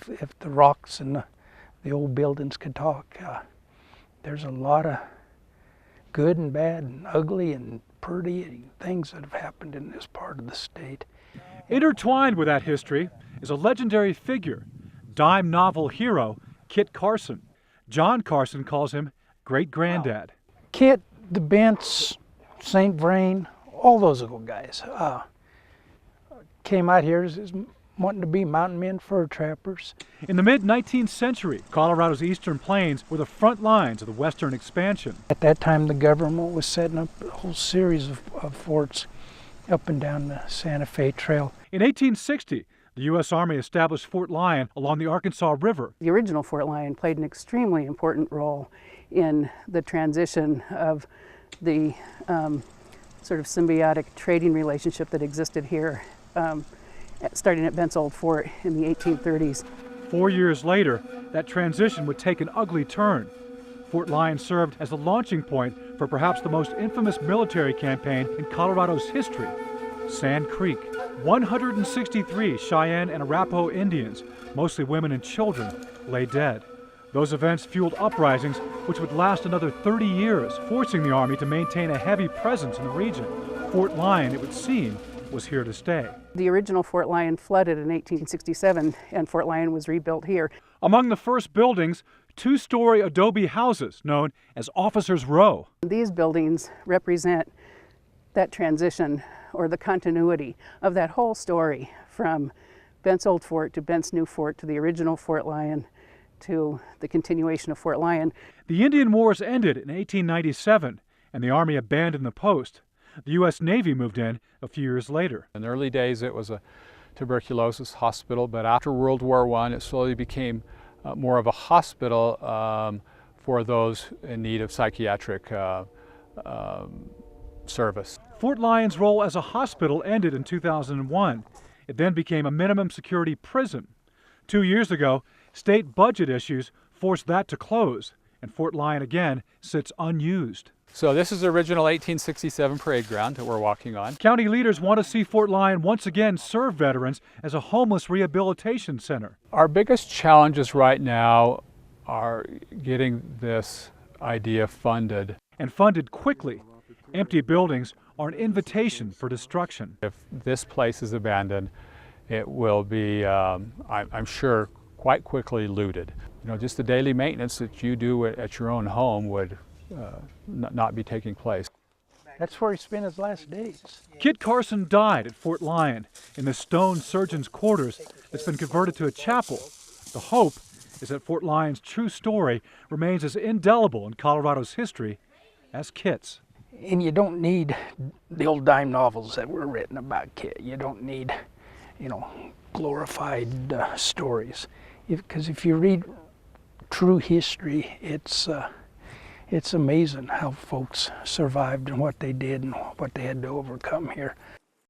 if the rocks and the old buildings could talk. There's a lot of good and bad and ugly and pretty things that have happened in this part of the state. Intertwined with that history is a legendary figure, dime novel hero Kit Carson. John Carson calls him great-granddad. Kit, the Bents, St. Vrain, all those little guys came out here as wanting to be mountain men, fur trappers. In the mid-19th century, Colorado's eastern plains were the front lines of the western expansion. At that time, the government was setting up a whole series of forts up and down the Santa Fe Trail. In 1860, the U.S. Army established Fort Lyon along the Arkansas River. The original Fort Lyon played an extremely important role in the transition of the sort of symbiotic trading relationship that existed here, starting at Bent's Old Fort in the 1830s. 4 years later, that transition would take an ugly turn. Fort Lyon served as the launching point for perhaps the most infamous military campaign in Colorado's history, Sand Creek. 163 Cheyenne and Arapaho Indians, mostly women and children, lay dead. Those events fueled uprisings which would last another 30 years, forcing the Army to maintain a heavy presence in the region. Fort Lyon, it would seem, was here to stay. The original Fort Lyon flooded in 1867, and Fort Lyon was rebuilt here. Among the first buildings, two-story adobe houses known as Officers' Row. These buildings represent that transition or the continuity of that whole story from Bent's Old Fort to Bent's New Fort to the original Fort Lyon to the continuation of Fort Lyon. The Indian Wars ended in 1897 and the Army abandoned the post. The U.S. Navy moved in a few years later. In the early days it was a tuberculosis hospital, but after World War I it slowly became more of a hospital for those in need of psychiatric service. Fort Lyon's role as a hospital ended in 2001. It then became a minimum security prison. 2 years ago, state budget issues forced that to close, and Fort Lyon again sits unused. So this is the original 1867 parade ground that we're walking on. County leaders want to see Fort Lyon once again serve veterans as a homeless rehabilitation center. Our biggest challenges right now are getting this idea funded. And funded quickly. Empty buildings are an invitation for destruction. If this place is abandoned, it will be, I'm sure, quite quickly looted. You know, just the daily maintenance that you do at your own home would not be taking place. That's where he spent his last days. Kit Carson died at Fort Lyon in the stone surgeon's quarters that's been converted to a chapel. The hope is that Fort Lyon's true story remains as indelible in Colorado's history as Kit's. And you don't need the old dime novels that were written about Kit. You don't need, glorified stories. Because if you read true history, it's amazing how folks survived and what they did and what they had to overcome here.